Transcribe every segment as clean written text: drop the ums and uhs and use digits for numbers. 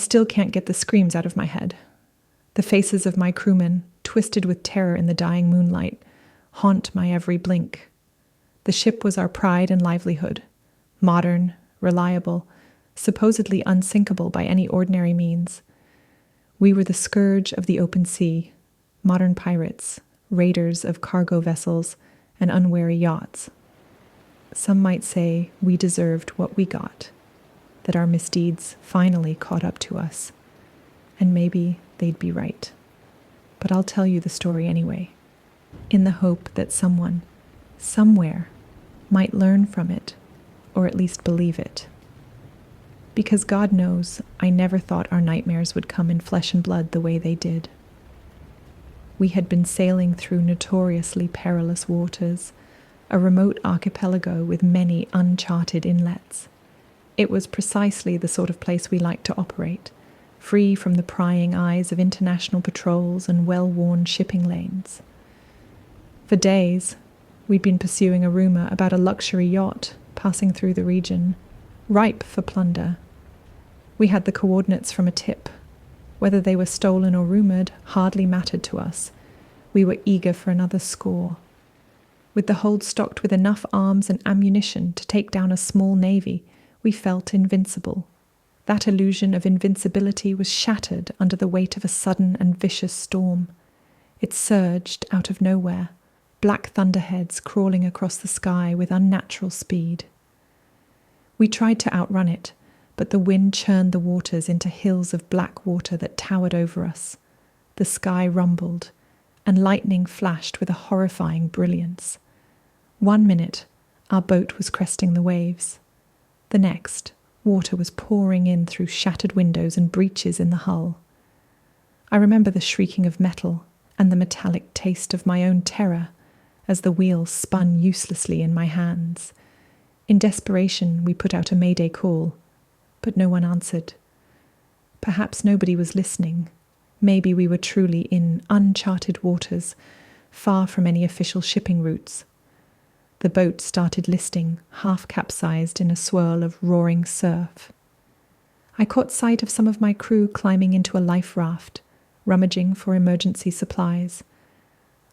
still can't get the screams out of my head. The faces of my crewmen, twisted with terror in the dying moonlight, haunt my every blink. The ship was our pride and livelihood, modern, reliable, supposedly unsinkable by any ordinary means. We were the scourge of the open sea, modern pirates, raiders of cargo vessels and unwary yachts. Some might say we deserved what we got, that our misdeeds finally caught up to us. And maybe they'd be right. But I'll tell you the story anyway, in the hope that someone, somewhere, might learn from it, or at least believe it. Because God knows, I never thought our nightmares would come in flesh and blood the way they did. We had been sailing through notoriously perilous waters, a remote archipelago with many uncharted inlets. It was precisely the sort of place we liked to operate, free from the prying eyes of international patrols and well-worn shipping lanes. For days, we'd been pursuing a rumor about a luxury yacht passing through the region, ripe for plunder. We had the coordinates from a tip. Whether they were stolen or rumored hardly mattered to us. We were eager for another score. With the hold stocked with enough arms and ammunition to take down a small navy, we felt invincible. That illusion of invincibility was shattered under the weight of a sudden and vicious storm. It surged out of nowhere, black thunderheads crawling across the sky with unnatural speed. We tried to outrun it, but the wind churned the waters into hills of black water that towered over us. The sky rumbled, and lightning flashed with a horrifying brilliance. 1 minute, our boat was cresting the waves. The next, water was pouring in through shattered windows and breaches in the hull. I remember the shrieking of metal and the metallic taste of my own terror as the wheel spun uselessly in my hands. In desperation, we put out a mayday call, but no one answered. Perhaps nobody was listening. Maybe we were truly in uncharted waters, far from any official shipping routes. The boat started listing, half capsized in a swirl of roaring surf. I caught sight of some of my crew climbing into a life raft, rummaging for emergency supplies.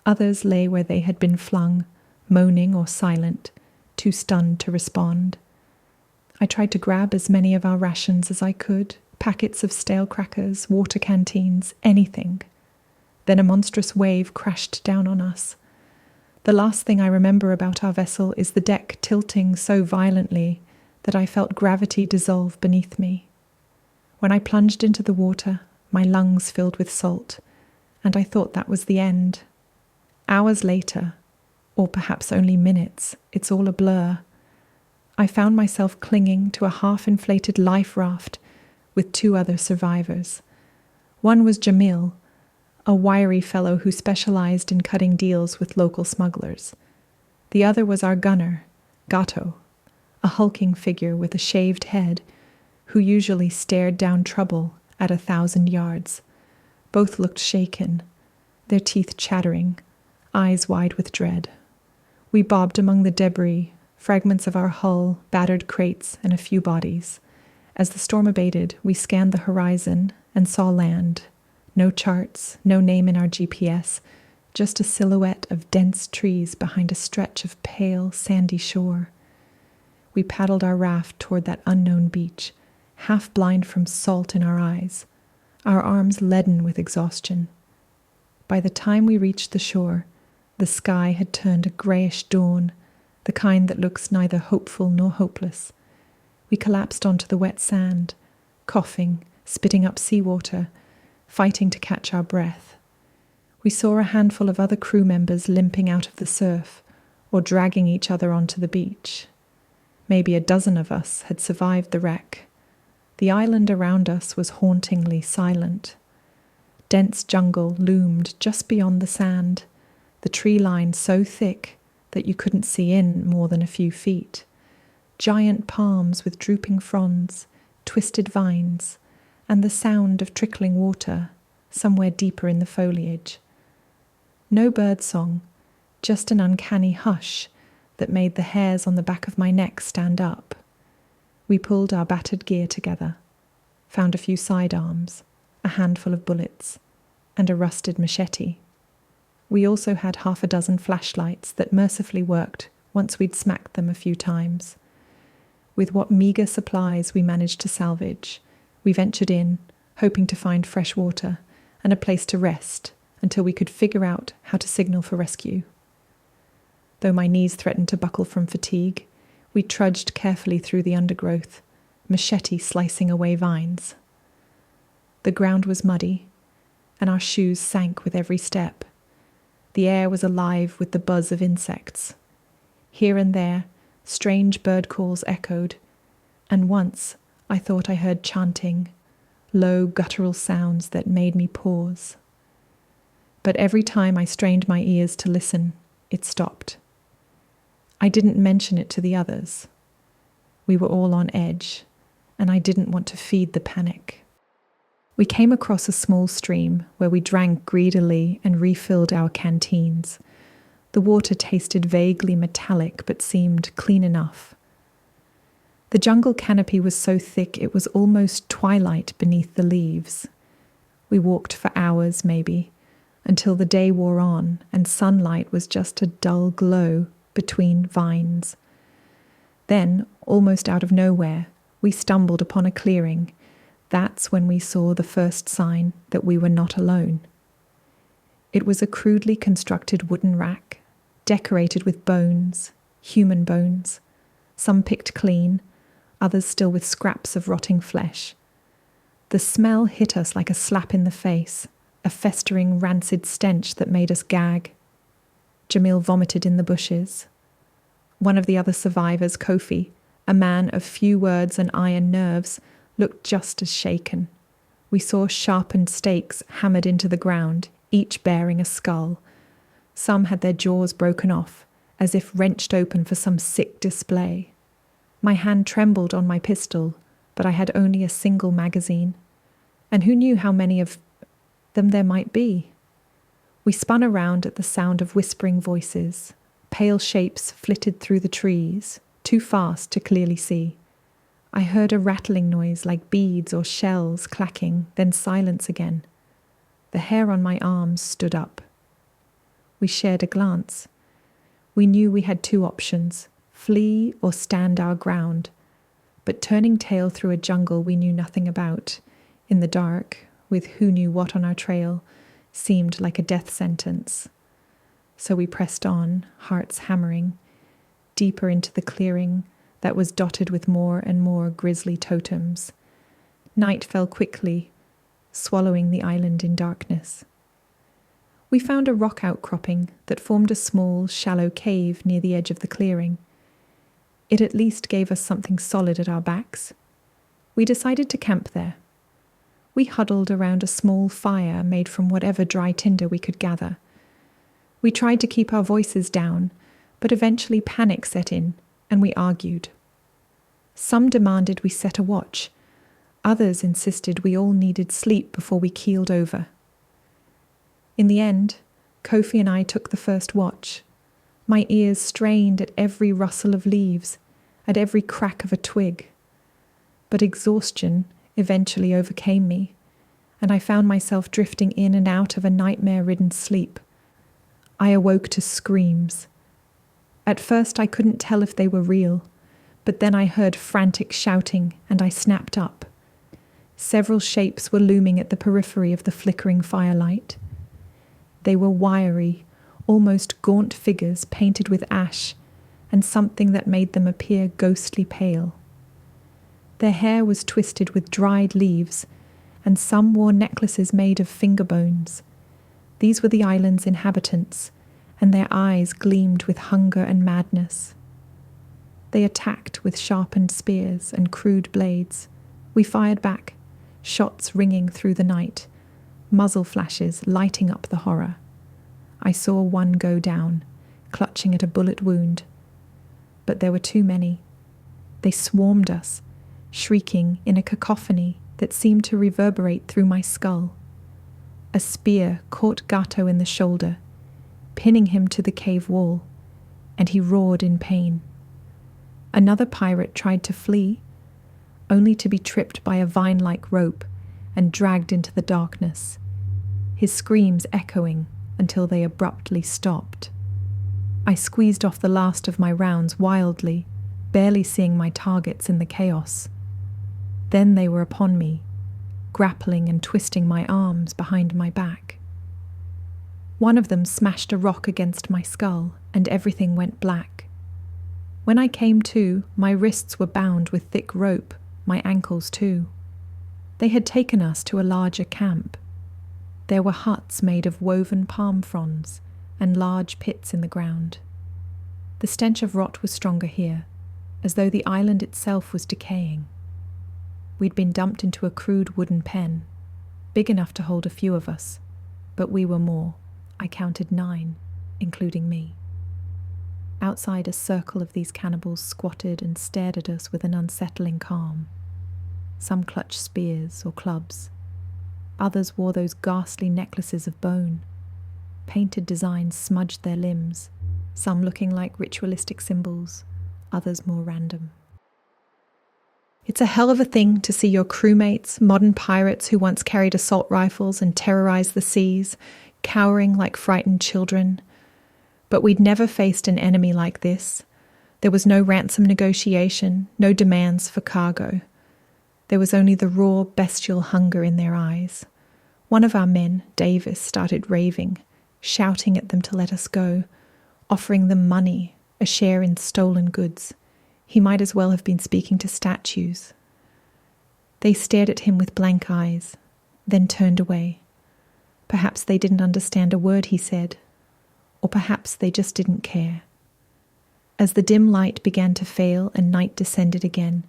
Others lay where they had been flung, moaning or silent, too stunned to respond. I tried to grab as many of our rations as I could, packets of stale crackers, water canteens, anything. Then a monstrous wave crashed down on us. The last thing I remember about our vessel is the deck tilting so violently that I felt gravity dissolve beneath me. When I plunged into the water, my lungs filled with salt, and I thought that was the end. Hours later, or perhaps only minutes, it's all a blur. I found myself clinging to a half-inflated life raft with 2 other survivors. One was Jamil, a wiry fellow who specialized in cutting deals with local smugglers. The other was our gunner, Gato, a hulking figure with a shaved head who usually stared down trouble at 1,000 yards. Both looked shaken, their teeth chattering, eyes wide with dread. We bobbed among the debris, fragments of our hull, battered crates, and a few bodies. As the storm abated, we scanned the horizon and saw land. No charts, no name in our GPS, just a silhouette of dense trees behind a stretch of pale, sandy shore. We paddled our raft toward that unknown beach, half blind from salt in our eyes, our arms leaden with exhaustion. By the time we reached the shore, the sky had turned a greyish dawn, the kind that looks neither hopeful nor hopeless. We collapsed onto the wet sand, coughing, spitting up seawater, fighting to catch our breath. We saw a handful of other crew members limping out of the surf or dragging each other onto the beach. Maybe a dozen of us had survived the wreck. The island around us was hauntingly silent. Dense jungle loomed just beyond the sand, the tree line so thick that you couldn't see in more than a few feet. Giant palms with drooping fronds, twisted vines, and the sound of trickling water somewhere deeper in the foliage. No birdsong, just an uncanny hush that made the hairs on the back of my neck stand up. We pulled our battered gear together. found a few sidearms, a handful of bullets, and a rusted machete. We also had 6 flashlights that mercifully worked once we'd smacked them a few times. With what meagre supplies we managed to salvage, we ventured in, hoping to find fresh water and a place to rest until we could figure out how to signal for rescue. Though my knees threatened to buckle from fatigue, we trudged carefully through the undergrowth, machete slicing away vines. The ground was muddy, and our shoes sank with every step. The air was alive with the buzz of insects. Here and there, strange bird calls echoed, and once I thought I heard chanting, low guttural sounds that made me pause. But every time I strained my ears to listen, it stopped. I didn't mention it to the others. We were all on edge, and I didn't want to feed the panic. We came across a small stream where we drank greedily and refilled our canteens. The water tasted vaguely metallic but seemed clean enough. The jungle canopy was so thick it was almost twilight beneath the leaves. We walked for hours, maybe, until the day wore on and sunlight was just a dull glow between vines. Then, almost out of nowhere, we stumbled upon a clearing. That's when we saw the first sign that we were not alone. It was a crudely constructed wooden rack, decorated with bones, human bones, some picked clean, others still with scraps of rotting flesh. The smell hit us like a slap in the face, a festering, rancid stench that made us gag. Jamil vomited in the bushes. One of the other survivors, Kofi, a man of few words and iron nerves, looked just as shaken. We saw sharpened stakes hammered into the ground, each bearing a skull. Some had their jaws broken off, as if wrenched open for some sick display. My hand trembled on my pistol, but I had only a single magazine. And who knew how many of them there might be? We spun around at the sound of whispering voices. Pale shapes flitted through the trees, too fast to clearly see. I heard a rattling noise like beads or shells clacking, then silence again. The hair on my arms stood up. We shared a glance. We knew we had 2 options, flee or stand our ground. But turning tail through a jungle we knew nothing about, in the dark, with who knew what on our trail, seemed like a death sentence. So we pressed on, hearts hammering, deeper into the clearing that was dotted with more and more grisly totems. Night fell quickly, swallowing the island in darkness. We found a rock outcropping that formed a small, shallow cave near the edge of the clearing. It at least gave us something solid at our backs. We decided to camp there. We huddled around a small fire made from whatever dry tinder we could gather. We tried to keep our voices down, but eventually panic set in, and we argued. Some demanded we set a watch. Others insisted we all needed sleep before we keeled over. In the end, Kofi and I took the first watch. My ears strained at every rustle of leaves, at every crack of a twig. But exhaustion eventually overcame me, and I found myself drifting in and out of a nightmare-ridden sleep. I awoke to screams. At first I couldn't tell if they were real, but then I heard frantic shouting and I snapped up. Several shapes were looming at the periphery of the flickering firelight. They were wiry, almost gaunt figures painted with ash and something that made them appear ghostly pale. Their hair was twisted with dried leaves, and some wore necklaces made of finger bones. These were the island's inhabitants, and their eyes gleamed with hunger and madness. They attacked with sharpened spears and crude blades. We fired back, shots ringing through the night, muzzle flashes lighting up the horror. I saw one go down, clutching at a bullet wound. But there were too many. They swarmed us, shrieking in a cacophony that seemed to reverberate through my skull. A spear caught Gato in the shoulder, pinning him to the cave wall, and he roared in pain. Another pirate tried to flee. only to be tripped by a vine-like rope and dragged into the darkness, his screams echoing until they abruptly stopped. I squeezed off the last of my rounds wildly, barely seeing my targets in the chaos. Then they were upon me, grappling and twisting my arms behind my back. One of them smashed a rock against my skull, and everything went black. When I came to, my wrists were bound with thick rope, my ankles too. They had taken us to a larger camp. There were huts made of woven palm fronds and large pits in the ground. The stench of rot was stronger here, as though the island itself was decaying. We'd been dumped into a crude wooden pen, big enough to hold a few of us, but we were more. I counted 9, including me. Outside, a circle of these cannibals squatted and stared at us with an unsettling calm. Some clutched spears or clubs. Others wore those ghastly necklaces of bone. Painted designs smudged their limbs, some looking like ritualistic symbols, others more random. It's a hell of a thing to see your crewmates, modern pirates who once carried assault rifles and terrorized the seas, cowering like frightened children. But we'd never faced an enemy like this. There was no ransom negotiation, no demands for cargo. There was only the raw, bestial hunger in their eyes. One of our men, Davis, started raving, shouting at them to let us go, offering them money, a share in stolen goods. He might as well have been speaking to statues. They stared at him with blank eyes, then turned away. Perhaps they didn't understand a word he said, or perhaps they just didn't care. As the dim light began to fail and night descended again,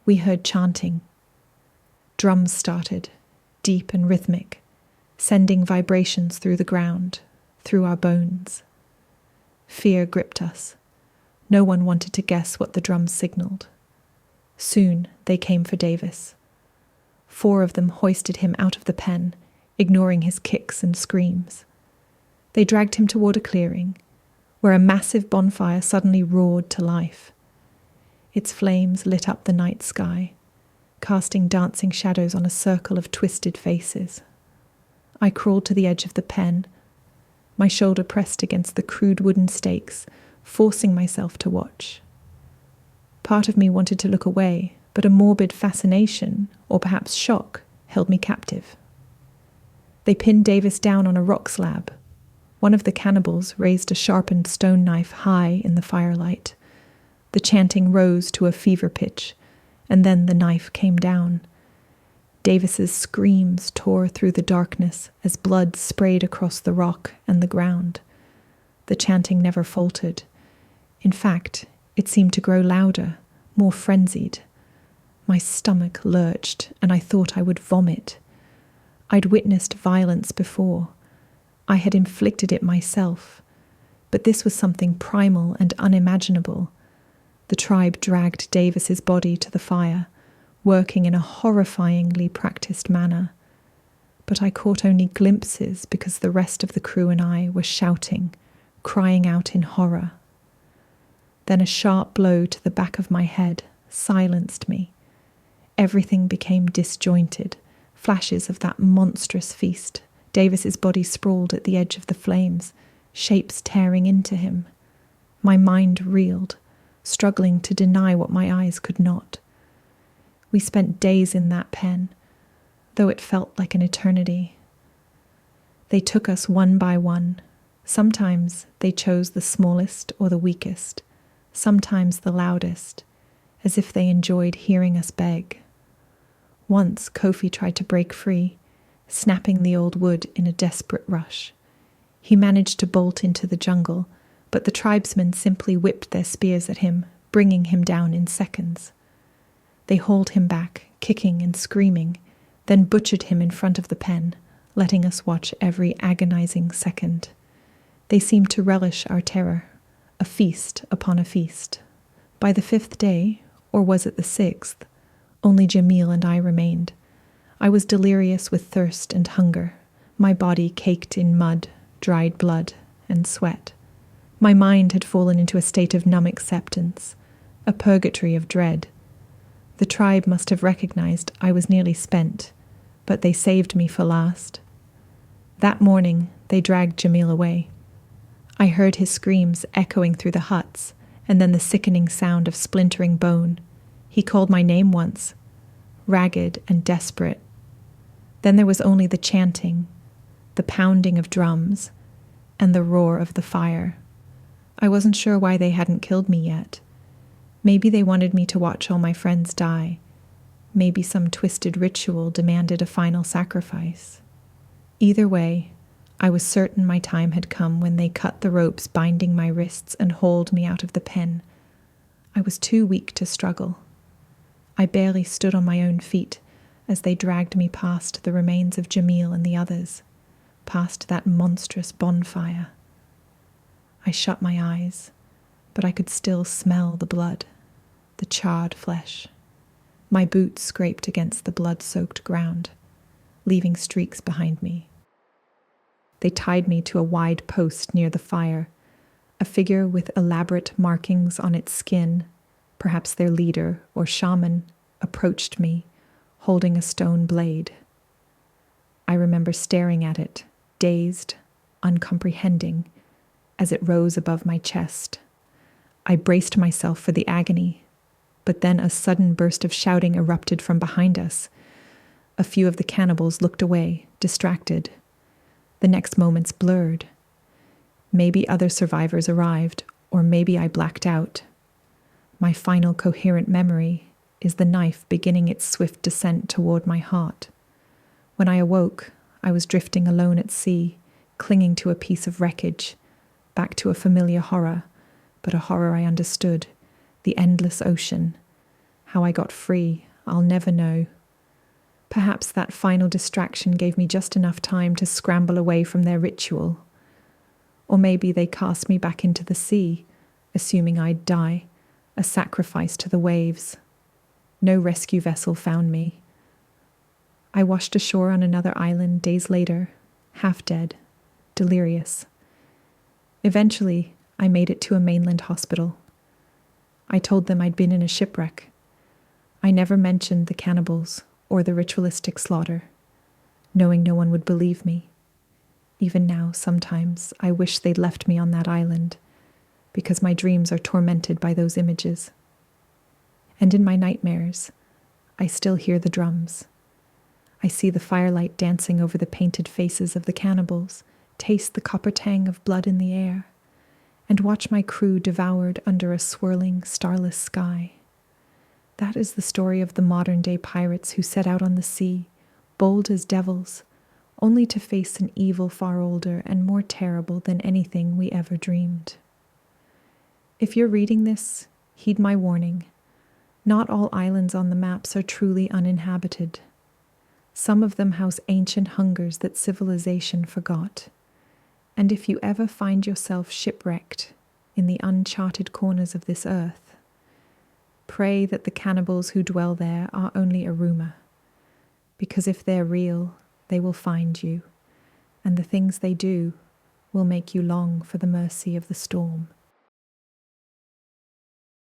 we heard chanting. Drums started, deep and rhythmic, sending vibrations through the ground, through our bones. Fear gripped us. No one wanted to guess what the drums signaled. Soon they came for Davis. 4 of them hoisted him out of the pen, ignoring his kicks and screams. They dragged him toward a clearing, where a massive bonfire suddenly roared to life. Its flames lit up the night sky, casting dancing shadows on a circle of twisted faces. I crawled to the edge of the pen, my shoulder pressed against the crude wooden stakes, forcing myself to watch. Part of me wanted to look away, but a morbid fascination, or perhaps shock, held me captive. They pinned Davis down on a rock slab. One of the cannibals raised a sharpened stone knife high in the firelight. The chanting rose to a fever pitch, and then the knife came down. Davis's screams tore through the darkness as blood sprayed across the rock and the ground. The chanting never faltered. In fact, it seemed to grow louder, more frenzied. My stomach lurched, and I thought I would vomit. I'd witnessed violence before. I had inflicted it myself. But this was something primal and unimaginable. The tribe dragged Davis's body to the fire, working in a horrifyingly practiced manner. But I caught only glimpses because the rest of the crew and I were shouting, crying out in horror. Then a sharp blow to the back of my head silenced me. Everything became disjointed, flashes of that monstrous feast. Davis's body sprawled at the edge of the flames, shapes tearing into him. My mind reeled, struggling to deny what my eyes could not. We spent days in that pen, though it felt like an eternity. They took us one by one. Sometimes they chose the smallest or the weakest, sometimes the loudest, as if they enjoyed hearing us beg. Once Kofi tried to break free, snapping the old wood in a desperate rush. He managed to bolt into the jungle, but the tribesmen simply whipped their spears at him, bringing him down in seconds. They hauled him back, kicking and screaming, then butchered him in front of the pen, letting us watch every agonizing second. They seemed to relish our terror, a feast upon a feast. By the 5th day, or was it the 6th, only Jamil and I remained. I was delirious with thirst and hunger, my body caked in mud, dried blood, and sweat. My mind had fallen into a state of numb acceptance, a purgatory of dread. The tribe must have recognized I was nearly spent, but they saved me for last. That morning, they dragged Jamil away. I heard his screams echoing through the huts, and then the sickening sound of splintering bone. He called my name once, ragged and desperate. Then there was only the chanting, the pounding of drums, and the roar of the fire. I wasn't sure why they hadn't killed me yet. Maybe they wanted me to watch all my friends die. Maybe some twisted ritual demanded a final sacrifice. Either way, I was certain my time had come when they cut the ropes binding my wrists and hauled me out of the pen. I was too weak to struggle. I barely stood on my own feet as they dragged me past the remains of Jamil and the others, past that monstrous bonfire. I shut my eyes, but I could still smell the blood, the charred flesh. My boots scraped against the blood-soaked ground, leaving streaks behind me. They tied me to a wide post near the fire. A figure with elaborate markings on its skin, perhaps their leader or shaman, approached me, holding a stone blade. I remember staring at it, dazed, uncomprehending, as it rose above my chest. I braced myself for the agony, but then a sudden burst of shouting erupted from behind us. A few of the cannibals looked away, distracted. The next moments blurred. Maybe other survivors arrived, or maybe I blacked out. My final coherent memory is the knife beginning its swift descent toward my heart. When I awoke, I was drifting alone at sea, clinging to a piece of wreckage, back to a familiar horror, but a horror I understood, the endless ocean. How I got free, I'll never know. Perhaps that final distraction gave me just enough time to scramble away from their ritual. Or maybe they cast me back into the sea, assuming I'd die, a sacrifice to the waves. No rescue vessel found me. I washed ashore on another island days later, half dead, delirious. Eventually, I made it to a mainland hospital. I told them I'd been in a shipwreck. I never mentioned the cannibals or the ritualistic slaughter, knowing no one would believe me. Even now, sometimes, I wish they'd left me on that island, because my dreams are tormented by those images. And in my nightmares, I still hear the drums. I see the firelight dancing over the painted faces of the cannibals, taste the copper tang of blood in the air, and watch my crew devoured under a swirling, starless sky. That is the story of the modern-day pirates who set out on the sea, bold as devils, only to face an evil far older and more terrible than anything we ever dreamed. If you're reading this, heed my warning. Not all islands on the maps are truly uninhabited. Some of them house ancient hungers that civilization forgot. And if you ever find yourself shipwrecked in the uncharted corners of this earth, pray that the cannibals who dwell there are only a rumor, because if they're real, they will find you, and the things they do will make you long for the mercy of the storm.